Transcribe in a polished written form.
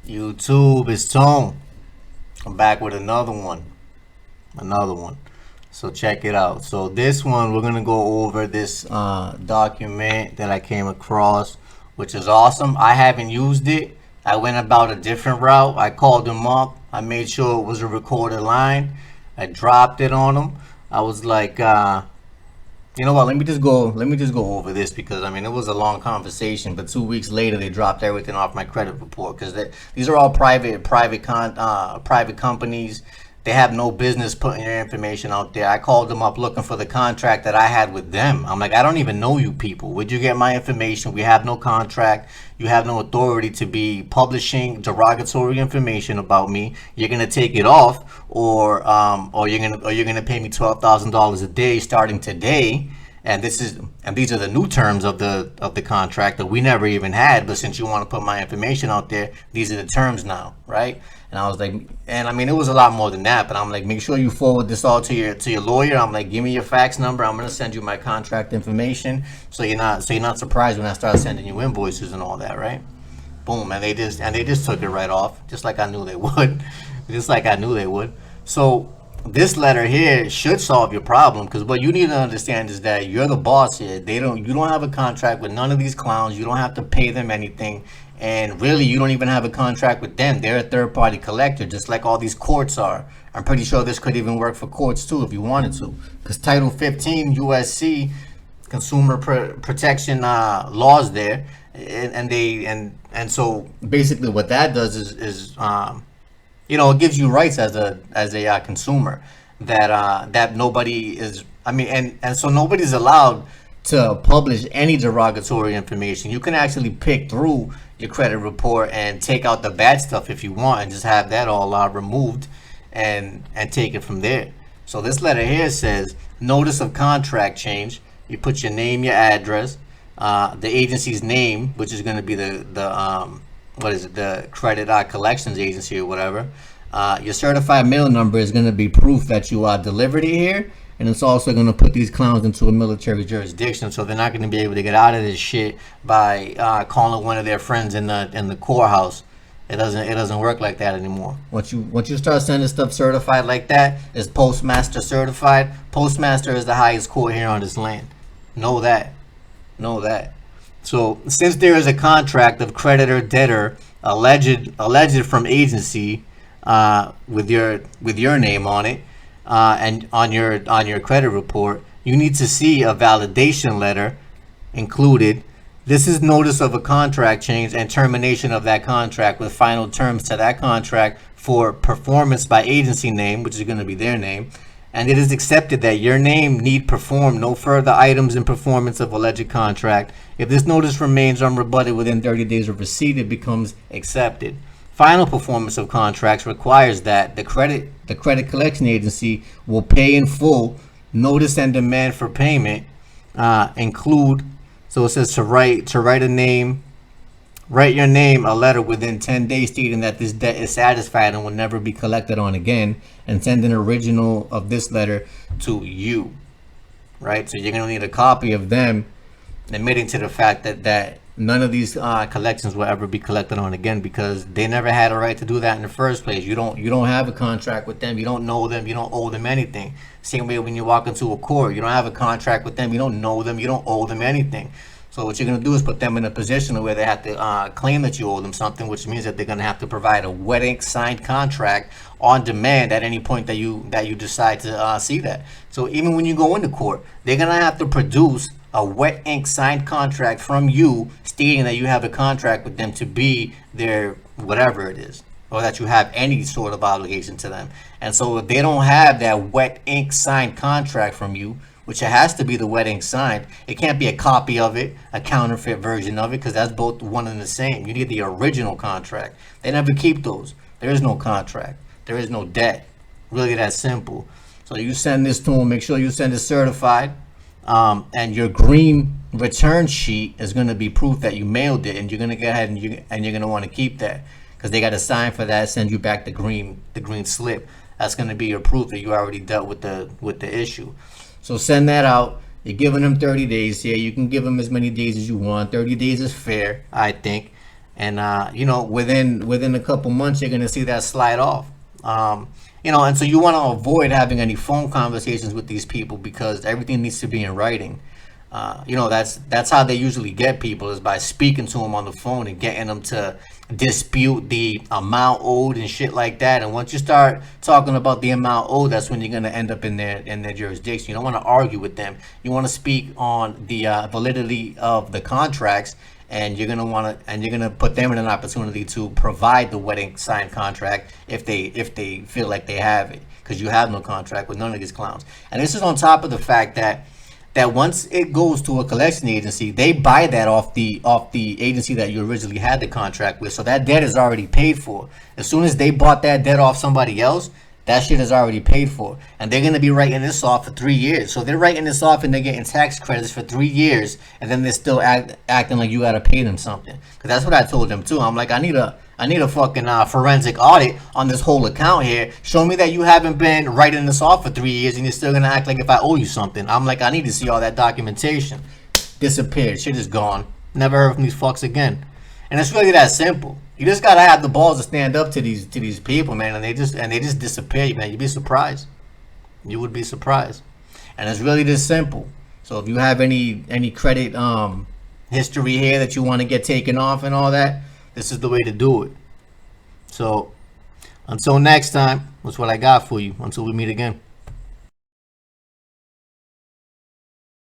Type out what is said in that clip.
YouTube, is Tone. I'm back with another one. So check it out. So this one, we're gonna go over this document that I came across, which is awesome. I haven't used it. I went about a different route. I called them up. I made sure it was a recorded line. I dropped it on them. I was like, you know what? Let me just go over this because I mean it was a long conversation. But 2 weeks later, they dropped everything off my credit report because these are all private companies. They have no business putting their information out there. I called them up looking for the contract that I had with them. I'm like, I don't even know you people. Where'd you get my information? We have no contract. You have no authority to be publishing derogatory information about me. You're gonna take it off, or you're gonna pay me $12,000 a day starting today. And these are the new terms of the contract that we never even had. But since you want to put my information out there, these are the terms now, right? And I was like, and I mean, it was a lot more than that. But I'm like, make sure you forward this all to your lawyer. I'm like, give me your fax number. I'm gonna send you my contract information, so you're not surprised when I start sending you invoices and all that, right? Boom, and they just took it right off, just like I knew they would, just like I knew they would. So this letter here should solve your problem because what you need to understand is that you're the boss here. You don't have a contract with none of these clowns. You don't have to pay them anything, and really, you don't even have a contract with them. They're a third party collector, just like all these courts are. I'm pretty sure this could even work for courts too if you wanted to, because Title 15 USC consumer protection laws there, and so basically what that does is it gives you rights as a consumer that nobody is. I mean, and so nobody's allowed to publish any derogatory information. You can actually pick through your credit report and take out the bad stuff if you want, and just have that all removed, and take it from there. So this letter here says notice of contract change. You put your name, your address, the agency's name, which is going to be the what is it, the credit collections agency or whatever. Your certified mail number is going to be proof that you delivered it here, and it's also going to put these clowns into a military jurisdiction, so they're not going to be able to get out of this shit by calling one of their friends in the courthouse. It doesn't work like that anymore. Once you start sending stuff certified like that, it's postmaster certified. Postmaster is the highest court here on this land. Know that. Know that. So since there is a contract of creditor debtor alleged from agency with your name on it, and on your credit report, you need to see a validation letter included. This is notice of a contract change and termination of that contract with final terms to that contract for performance by agency name, which is going to be their name. And it is accepted that your name need perform no further items in performance of alleged contract. If this notice remains unrebutted within 30 days of receipt, it becomes accepted. Final performance of contracts requires that the credit collection agency will pay in full. Notice and demand for payment include. So it says write your name a letter within 10 days stating that this debt is satisfied and will never be collected on again, and send an original of this letter to you. Right? So you're going to need a copy of them admitting to the fact that none of these collections will ever be collected on again, because they never had a right to do that in the first place. You don't have a contract with them. You don't know them. You don't owe them anything. Same way when you walk into a court, you don't have a contract with them. You don't know them. You don't owe them anything. So what you're going to do is put them in a position where they have to claim that you owe them something, which means that they're going to have to provide a wet ink signed contract on demand at any point that you decide to see that. So even when you go into court, they're going to have to produce a wet ink signed contract from you stating that you have a contract with them to be their whatever it is, or that you have any sort of obligation to them. And so if they don't have that wet ink signed contract from you, which it has to be the wet ink signed, it can't be a copy of it, a counterfeit version of it, because that's both one and the same. You need the original contract. They never keep those. There is no contract. There is no debt. Really that simple. So you send this to them, make sure you send it certified. And your green return sheet is going to be proof that you mailed it, and you're going to go ahead and you're going to want to keep that, because they got to sign for that, send you back the green slip. That's going to be your proof that you already dealt with the issue. So send that out. You're giving them 30 days here. You can give them as many days as you want. 30 days is fair, I think. and within a couple months you're gonna see that slide off. And so you want to avoid having any phone conversations with these people because everything needs to be in writing. That's how they usually get people, is by speaking to them on the phone and getting them to dispute the amount owed and shit like that. And once you start talking about the amount owed, that's when you're gonna end up in their jurisdiction. You don't want to argue with them. You want to speak on the validity of the contracts, and you're gonna put them in an opportunity to provide the wedding signed contract if they feel like they have it, because you have no contract with none of these clowns. And this is on top of the fact that once it goes to a collection agency, they buy that off the agency that you originally had the contract with. So that debt is already paid for. As soon as they bought that debt off somebody else, that shit is already paid for. And they're going to be writing this off for 3 years. So they're writing this off and they're getting tax credits for 3 years. And then they're still acting like you got to pay them something. Because that's what I told them too. I'm like, I need a fucking forensic audit on this whole account here. Show me that you haven't been writing this off for 3 years and you're still going to act like if I owe you something. I'm like, I need to see all that documentation. Disappeared. Shit is gone. Never heard from these fucks again. And it's really that simple. You just gotta have the balls to stand up to these people, man, and they just disappear, man. You'd be surprised. You would be surprised. And it's really this simple. So if you have any credit history here that you want to get taken off and all that, this is the way to do it. So until next time, that's what I got for you. Until we meet again.